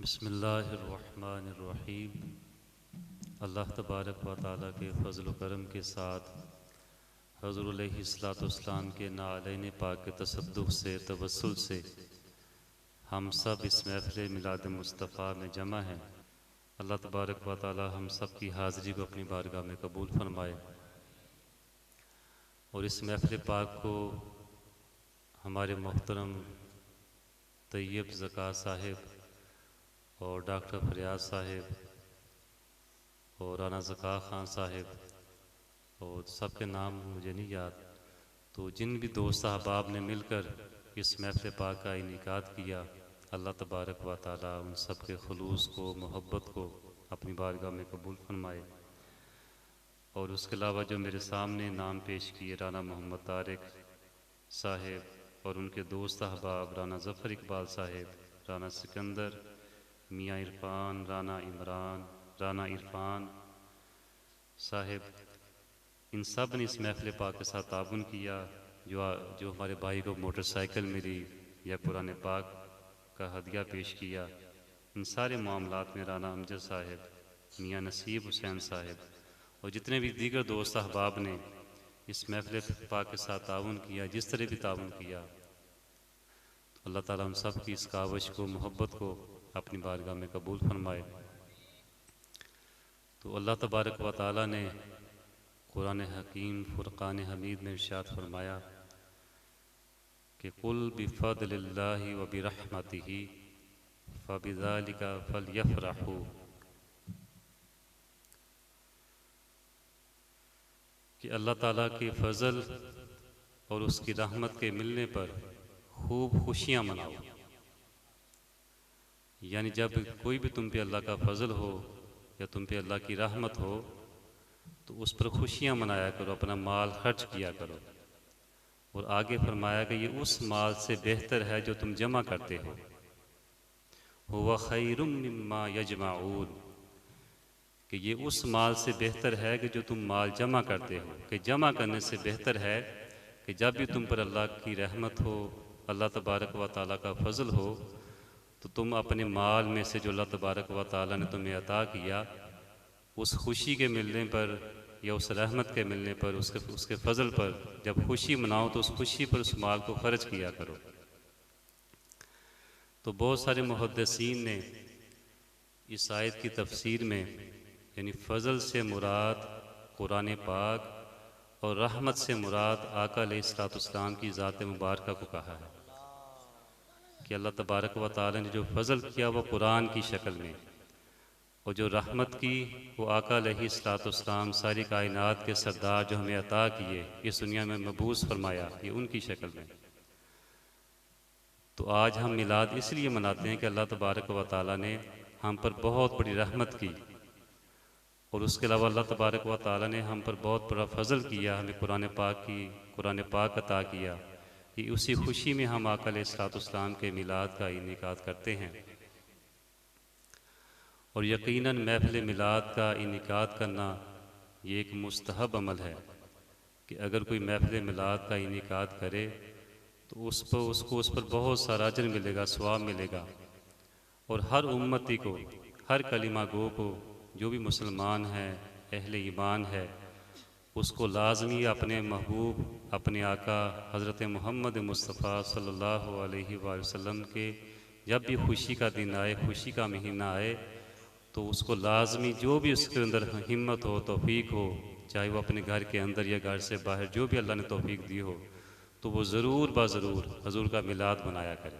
बिस्मिल्लाहिर्रहमानिर्रहीम। अल्लाह तबारक व ताला के फ़ज़ल व करम के साथ हज़रत अलैहिस्सलाम के नालैन पाक के तसद्दुक़ से तवस्सुल से हम सब इस महफ़िल मिलाद मुस्तफ़ा में जमा हैं। अल्लाह तबारक व ताला हम सब की हाज़िरी को अपनी बारगाह में कबूल फरमाए और इस महफ़िल पाक को हमारे मोहतरम तैयब ज़का साहिब और डॉक्टर फरियाद साहिब और राना ज़का ख़ान साहिब और सबके नाम मुझे नहीं याद, तो जिन भी दोस्त अहबाब ने मिलकर इस महफ़िल पाक का इनेकाद किया, अल्लाह तबारक व ताला उन सब के खुलूस को, मोहब्बत को अपनी बारगाह में कबूल फरमाए। और उसके अलावा जो मेरे सामने नाम पेश किए, राना मोहम्मद तारिक साहिब और उनके दोस्त अहबाब राना ज़फ़र इकबाल साहिब, राना सिकंदर, मियाँ इरफान, राना इमरान, राना इरफान साहिब, इन सब ने इस महफ़िल पाक के साथ ताबुन किया। जो हमारे भाई को मोटरसाइकिल मिली या कुरान पाक का हदिया पेश किया, इन सारे मामलात में राना अमजद साहिब, मियाँ नसीब हुसैन साहिब और जितने भी दीगर दोस्त अहबाब ने इस महफ़िल पाक के साथ ताउन किया, जिस तरह भी ताउन किया, तो अल्लाह ताला उन सब की इस काविश को, मोहब्बत को अपनी बारगाह में कबूल फरमाए। तो अल्लाह तबारक व ताला ने कुरान हकीम फ़ुरक़ान हमीद में इरशाद फरमाया कि कुल बिफ़द्लिल्लाहि व बिरहमतिही फ़बिज़ालिका फ़लयफ़रहू, कि अल्लाह ताला के फ़ज़ल और उसकी रहमत के मिलने पर खूब खुशियाँ मनाओ। यानी जब कोई भी तुम पे अल्लाह का फ़ज़ल हो या तुम पे अल्लाह की रहमत हो तो उस पर खुशियाँ मनाया करो, अपना माल खर्च किया करो। और आगे फरमाया कि ये उस माल से बेहतर है जो तुम जमा करते हो, हुवा खैरुम मिम्मा यजमाऊन, कि ये उस माल से बेहतर है कि जो तुम माल जमा करते हो, कि जमा करने से बेहतर है कि जब भी तुम पर अल्लाह की रहमत हो, अल्लाह तबारक व ताला का फ़ज़ल हो, तो तुम अपने माल में से जो अल्लाह तबारक व ताला ने तुम्हें अता किया, उस खुशी के मिलने पर या उस रहमत के मिलने पर, उसके फ़ज़ल पर जब खुशी मनाओ तो उस खुशी पर उस माल को ख़र्च किया करो। तो बहुत सारे मुहद्दिसीन ने इस आयत की तफसीर में यानी फ़ज़ल से मुराद कुरान पाक और रहमत से मुराद आका अलैहिस्सलाम की ज़ात मुबारक को कहा है कि अल्लाह तबारक व तआला ने जो फ़ज़ल किया वो कुरान की शक्ल में, और जो रहमत की वो आका अलैहिस्सलाम सारी कायनात के सरदार जो हमें अता किए, इस दुनिया में मबूस फरमाया, ये उनकी शक्ल में। तो आज हम मिलाद इसलिए मनाते हैं कि अल्लाह तबारक व तआला ने हम पर बहुत बड़ी रहमत की और उसके अलावा अल्लाह तबारक व तआला ने हम पर बहुत बड़ा फ़ज़ल किया, हमें कुरान पाक अता किया। कि उसी खुशी में हम आका अलैहिस्सलाम के मिलाद का इनेकाद करते हैं। और यकीनन महफ़िल मिलाद का इनेकाद करना ये एक मुस्तहब अमल है कि अगर कोई महफ़िल मिलाद का इनेकाद करे तो उस पर बहुत सारा अजर मिलेगा, सवाब मिलेगा। और हर उम्मती को, हर कलिमा गो को, जो भी मुसलमान है, अहले ईमान है, उसको लाजमी अपने महबूब, अपने आका हज़रत मोहम्मद मुस्तफ़ा सल्लल्लाहु अलैहि वसल्लम के जब भी खुशी का दिन आए, खुशी का महीना आए, तो उसको लाजमी जो भी उसके अंदर हिम्मत हो, तौफीक हो, चाहे वो अपने घर के अंदर या घर से बाहर जो भी अल्लाह ने तौफीक दी हो, तो वो ज़रूर ज़रूर हजूर का मिलाद मनाया करे।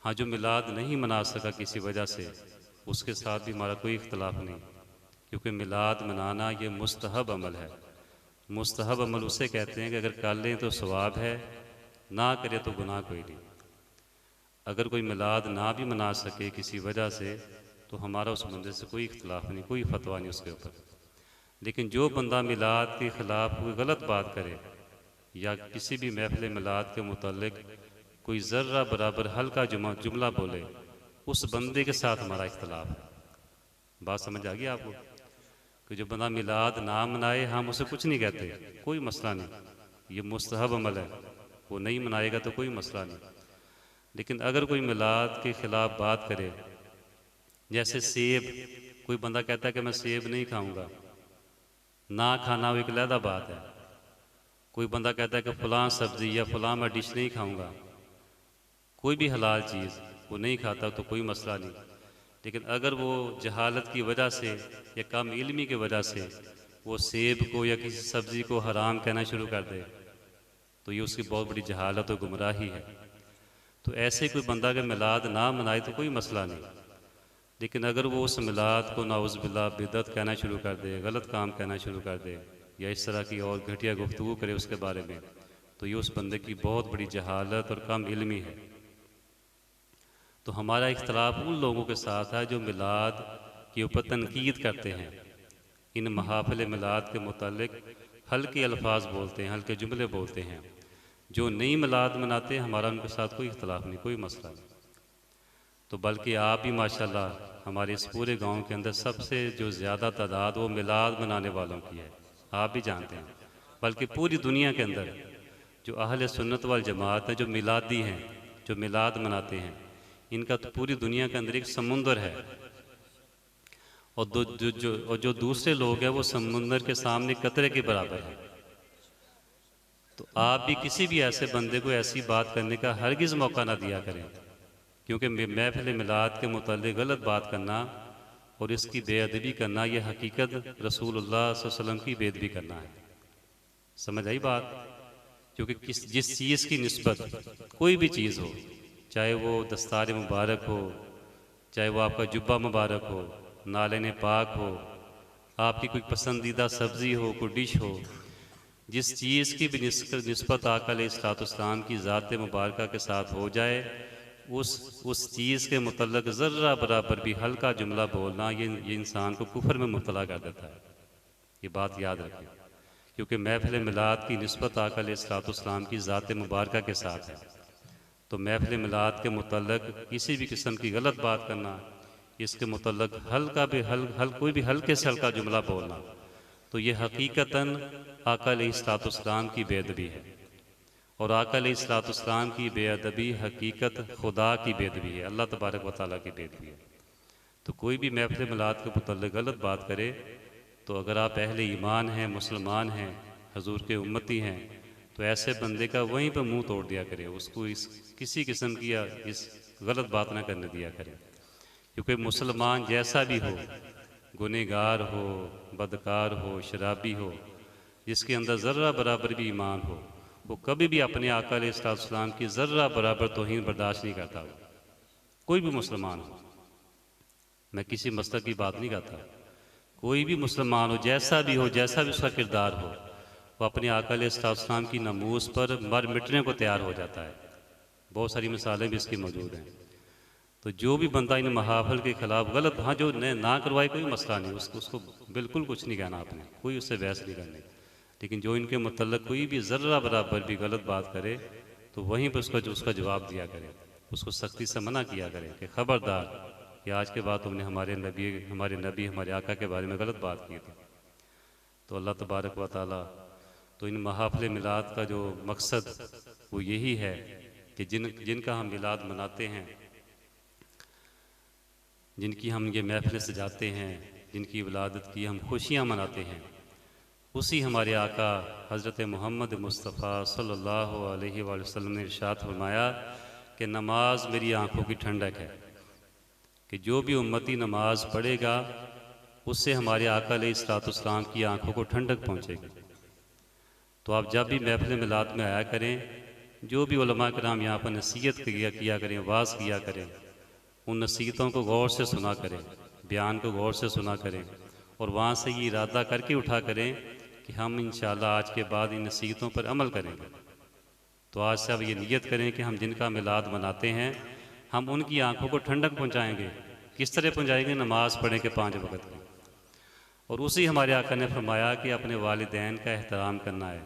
हाँ, जो मिलाद नहीं मना सका किसी वजह से, उसके साथ भी हमारा कोई इख्तलाफ नहीं, क्योंकि मिलाद मनाना ये मुस्तहब अमल है। मुस्तहब अमल उसे कहते हैं कि अगर कर लें तो सवाब है, ना करे तो गुनाह कोई नहीं। अगर कोई मिलाद ना भी मना सके किसी वजह से, तो हमारा उस बंदे से कोई इख्तलाफ नहीं, कोई फतवा नहीं उसके ऊपर। लेकिन जो बंदा मिलाद के ख़िलाफ़ कोई गलत बात करे या किसी भी महफ़िल मिलाद के मुतालिक कोई ज़र्रा बराबर हल्का जुमला बोले, उस बंदे के साथ हमारा इख्तलाफ है। बात समझ आ गई आपको? कि जो बंदा मिलाद ना मनाए, हम उसे कुछ नहीं कहते, कोई मसला नहीं, ये मुस्तहब अमल है, वो नहीं मनाएगा तो कोई मसला नहीं। लेकिन अगर कोई मिलाद के ख़िलाफ़ बात करे जैसे सेब, कोई बंदा कहता है कि मैं सेब नहीं खाऊंगा, ना खाना वो एक अलहदा बात है। कोई बंदा कहता है कि फ़लाँ सब्ज़ी या फ़लाँ मैं डिश नहीं खाऊंगा, कोई भी हलाल चीज़ वो नहीं खाता तो कोई मसला नहीं। लेकिन अगर वो जहालत की वजह से या कम इल्मी की वजह से वो सेब को या किसी सब्ज़ी को हराम कहना शुरू कर दे, तो ये उसकी बहुत बड़ी जहालत और गुमराही है। तो ऐसे कोई बंदा अगर मिलाद ना मनाए तो कोई मसला नहीं, लेकिन अगर वो उस मिलाद को नाउज़ुबिल्लाह बिदअत कहना शुरू कर दे, गलत काम कहना शुरू कर दे, या इस तरह की और घटिया गुफ्तगू करे उसके बारे में, तो ये उस बंदे की बहुत बड़ी जहालत और कम इल्मी है। तो हमारा इख्तलाफ उन लोगों के साथ है जो मिलाद के ऊपर तनकीद करते हैं, इन महाफिल मिलाद के मुतालिक हल्के अल्फाज बोलते हैं, हल्के जुमले बोलते हैं। जो नई मिलाद मनाते हैं हमारा उनके साथ कोई इख्तलाफ नहीं, कोई मसला नहीं। तो बल्कि आप भी माशाल्लाह हमारे इस पूरे गांव के अंदर सबसे जो ज़्यादा तादाद वो मिलाद मनाने वालों की है, आप भी जानते हैं। बल्कि पूरी दुनिया के अंदर जो अहले सुन्नत वल जमात हैं, जो मिलादी हैं, जो मिलाद मनाते हैं, इनका तो पूरी दुनिया के अंदर एक समुंदर है। और जो दूसरे लोग हैं वो समुंदर के सामने कतरे के बराबर है। तो आप भी किसी भी ऐसे बंदे को ऐसी बात करने का हरगिज़ मौका ना दिया करें, क्योंकि महफिल मिलाद के मुताल्लिक़ गलत बात करना और इसकी बेअदबी करना, यह हकीकत रसूलुल्लाह सल्लल्लाहु अलैहि वसल्लम की बेअदबी करना है। समझ आई बात? क्योंकि जिस चीज़ की निस्बत कोई भी चीज़ हो, चाहे वो दस्तार मुबारक हो, चाहे वो आपका जुब्बा मुबारक हो, नाले पाक हो, आपकी कोई पसंदीदा सब्ज़ी हो, कोई डिश हो, जिस चीज़ की भी निस्बत आका अलैहिस्सलाम की ज़ात मुबारक के साथ हो जाए, उस चीज़ के मुतल्लक़ ज़र्रा बराबर भी हल्का जुमला बोलना ये इंसान को कुफ्र में मुब्तला कर देता है। ये बात याद रखें, क्योंकि महफिल मिलाद की निस्बत आका अलैहिस्सलाम की ज़ात मुबारक के साथ है। तो महफिल मिलाद के मुतल्लक़ किसी भी किस्म की गलत बात करना, इसके मुतल्लक़ हल्का भी कोई भी हल्के से हल्का जुमला बोलना, तो ये हकीकतन आका अलैहिस्सलाम की बेअदबी है। और आका अलैहिस्सलाम की बेअदबी हकीकत खुदा की बेअदबी है, अल्लाह तबारक व तआला की बेअदबी है। तो कोई भी महफिल मिलाद के मुतल्लिक़ गलत बात करे, तो अगर आप अहले ईमान हैं, मुसलमान हैं, हजूर के उम्मती हैं, तो ऐसे बंदे का वहीं पर मुंह तोड़ दिया करे, उसको इस किसी किस्म की इस गलत बात ना करने दिया करे। क्योंकि मुसलमान जैसा भी हो, गुनहगार हो, बदकार हो, शराबी हो, जिसके अंदर ज़र्रा बराबर भी ईमान हो, वो कभी भी अपने आका अलैहिस्सलाम की ज़र्रा बराबर तौहीन बर्दाश्त नहीं करता। कोई भी मुसलमान हो, मैं किसी मसलक की बात नहीं करता, कोई भी मुसलमान हो, जैसा भी हो, जैसा भी उसका किरदार हो, वो अपने आका अलैहिस्सलाम की नमूस पर मर मिटने को तैयार हो जाता है। बहुत सारी मिसालें भी इसकी मौजूद हैं। तो जो भी बंदा इन महाफिल के ख़िलाफ़ गलत, हाँ जो ना करवाए कोई मसला नहीं, उसको बिल्कुल कुछ नहीं कहना आपने, कोई उससे बहस नहीं करनी। लेकिन जो इनके मुतल्लक़ कोई भी ज़र्रा बराबर भी गलत बात करे, तो वहीं पर उसका जवाब दिया करे, उसको सख्ती से मना किया करे कि ख़बरदार कि आज के बाद तुमने हमारे नबी हमारे आका के बारे में गलत बात की थी। तो अल्लाह तबारक व तआला, तो इन महाफिल मिलाद का जो मकसद वो यही है कि जिनका हम मिलाद मनाते हैं, जिनकी हम ये महफिल सजाते हैं, जिनकी विलादत की हम खुशियाँ मनाते हैं, उसी हमारे आका हज़रत मोहम्मद मुस्तफ़ा सल्लल्लाहु अलैहि वसल्लम ने इरशाद फरमाया कि नमाज मेरी आँखों की ठंडक है, कि जो भी उम्मती नमाज पढ़ेगा उससे हमारे आका अलैहिस्सलाम की आँखों को ठंडक पहुँचेगी। तो आप जब भी महफिल मिलाद में आया करें, जो भी उलमा कराम यहाँ पर नसीहत किया करें, वाज़ किया करें, उन नसीहतों को गौर से सुना करें, बयान को गौर से सुना करें, और वहाँ से ये इरादा करके उठा करें कि हम इंशाअल्लाह आज के बाद इन नसीहतों पर अमल करेंगे। तो आज से अब ये नियत करें कि हम जिनका मिलाद मनाते हैं, हम उनकी आँखों को ठंडक पहुँचाएँगे। किस तरह पहुँचाएँगे? नमाज़ पढ़ें के 5 वक़्त की। और उसी हमारे आका ने फरमाया कि अपने वालिदैन का एहतराम करना है,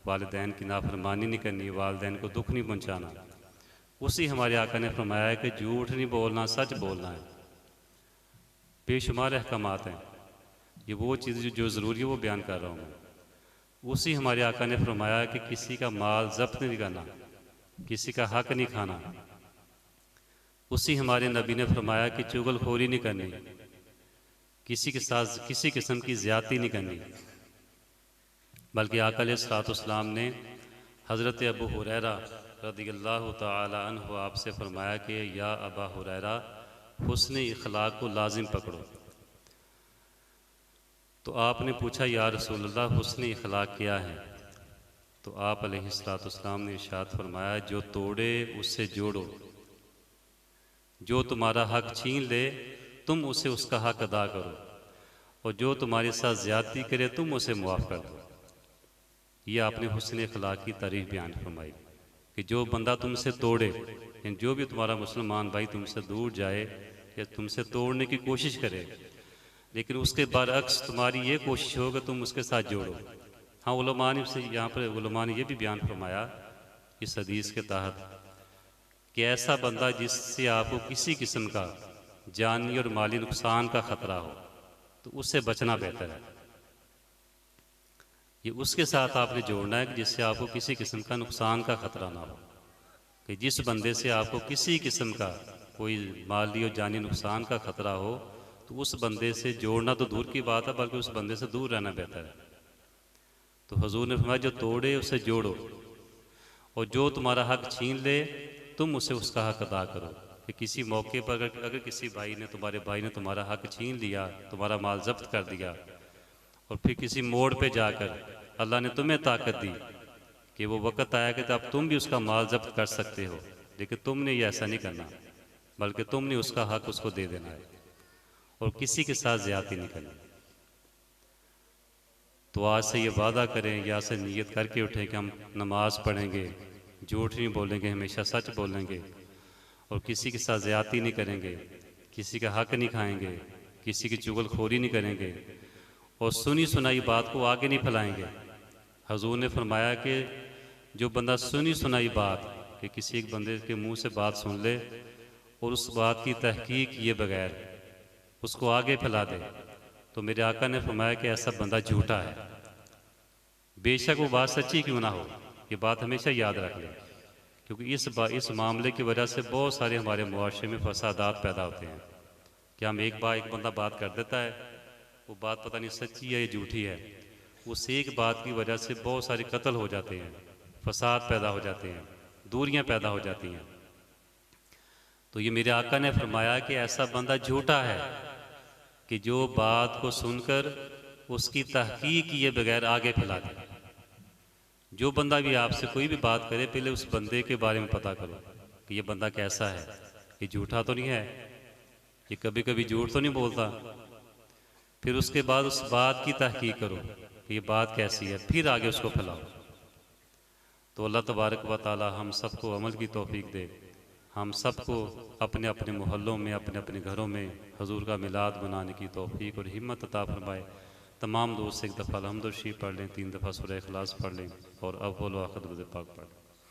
वालिदैन की नाफरमानी नहीं करनी, वालिदैन को दुख नहीं पहुँचाना। उसी हमारे आका ने फरमाया कि झूठ नहीं बोलना, सच बोलना है। बेशुमार अहकामात हैं, ये वो चीज़ जो ज़रूरी है वो बयान कर रहा हूँ मैं। उसी हमारे आका ने फरमाया कि किसी का माल ज़ब्त नहीं करना, किसी का हक नहीं खाना, उसी हमारे नबी ने फरमाया कि चुगलखोरी नहीं करनी, किसी के साथ किसी किस्म की ज़्यादती नहीं करनी। बल्कि आका अलैहिस्सलाम ने हज़रत अबू हुरैरा रज़ियल्लाहु तआला अन्हु आपसे फरमाया कि या अबा हुरैरा, हुस्न इखलाक को लाजिम पकड़ो। तो आपने पूछा या रसूलल्लाह हुस्न इखलाक क्या है? तो आप अलैहिस्सलाम ने इरशाद फरमाया, जो तोड़े उससे जोड़ो, जो तुम्हारा हक छीन ले तुम उसे उसका हक अदा करो, और जो तुम्हारे साथ ज़्यादती करे तुम उसे मुआफ़ कर दो। ये आपने हुस्न इखलाक की तारीफ़ बयान फरमाई कि जो बंदा तुमसे तोड़े, यानी जो भी तुम्हारा मुसलमान भाई तुमसे दूर जाए या तुमसे तोड़ने की कोशिश करे, लेकिन उसके बरअक्स तुम्हारी ये कोशिश हो कि तुम उसके साथ जोड़ो। हाँ, उलमा ने से यहाँ पर उलमा ने ये भी बयान फरमाया इस हदीस के तहत कि ऐसा बंदा जिससे आपको किसी किस्म का जानी और माली नुकसान का ख़तरा हो तो उससे बचना बेहतर है। ये उसके साथ आपने जोड़ना है कि जिससे आपको किसी किस्म का नुकसान का ख़तरा ना हो। कि जिस बंदे से आपको किसी किस्म का कोई माली और जानी नुकसान का ख़तरा हो तो उस बंदे से जोड़ना तो दूर की बात है, बल्कि उस बंदे से दूर रहना बेहतर है। तो हुजूर ने फरमाया, जो तोड़े उसे जोड़ो, और जो तुम्हारा हक छीन ले तुम उसे उसका हक अदा करो। कि किसी मौके पर अगर किसी भाई ने तुम्हारे भाई ने तुम्हारा हक छीन लिया, तुम्हारा माल जब्त कर दिया, और फिर किसी मोड़ पे जाकर अल्लाह ने तुम्हें ताकत दी कि वो वक़्त आया कि अब तुम भी उसका माल जब्त कर सकते हो, लेकिन तुमने ये ऐसा नहीं करना, बल्कि तुमने उसका हक उसको दे देना है और किसी के साथ ज़्यादती नहीं करनी। तो आज से ये वादा करें या से नीयत करके उठें कि हम नमाज़ पढ़ेंगे, झूठ नहीं बोलेंगे, हमेशा सच बोलेंगे और किसी के साथ ज़्यादती नहीं करेंगे, किसी का हक नहीं खाएंगे, किसी की चुगलखोरी नहीं करेंगे और सुनी सुनाई बात को आगे नहीं फैलाएंगे। हजूर ने फरमाया कि जो बंदा सुनी सुनाई बात कि किसी एक बंदे के मुंह से बात सुन ले और उस बात की तहकीक किए बगैर उसको आगे फैला दे, तो मेरे आका ने फरमाया कि ऐसा बंदा झूठा है, बेशक वो बात सच्ची क्यों ना हो। ये बात हमेशा याद रख लें, क्योंकि इस मामले की वजह से बहुत सारे हमारे मुआशरे में फसादात पैदा होते हैं कि हम एक बंदा बात कर देता है, वो बात पता नहीं सच्ची है या झूठी है, उस एक बात की वजह से बहुत सारे कत्ल हो जाते हैं, फसाद पैदा हो जाते हैं, दूरियां पैदा हो जाती हैं। तो ये मेरे आका ने फरमाया कि ऐसा बंदा झूठा है कि जो बात को सुनकर उसकी तहकीक किए बगैर आगे फैला दे। जो बंदा भी आपसे कोई भी बात करे, पहले उस बंदे के बारे में पता करो कि ये बंदा कैसा है, ये झूठा तो नहीं है, ये कभी कभी झूठ तो नहीं बोलता। फिर उसके बाद उस बात की तहकीक करो कि ये बात कैसी है, फिर आगे उसको फैलाओ। तो अल्लाह तबारक व तआला हम सबको अमल की तौफीक दे, हम सबको अपने अपने मोहल्लों में अपने अपने घरों में हजूर का मिलाद मनाने की तौफीक और हिम्मत अता फरमाए। तमाम दोस्त एक दफ़ा अल्हम्दुलिल्लाह पढ़ लें, 3 दफ़ा सूरह इखलास पढ़ लें और अव्वल व आखिर दुरूद पाक पढ़ लें।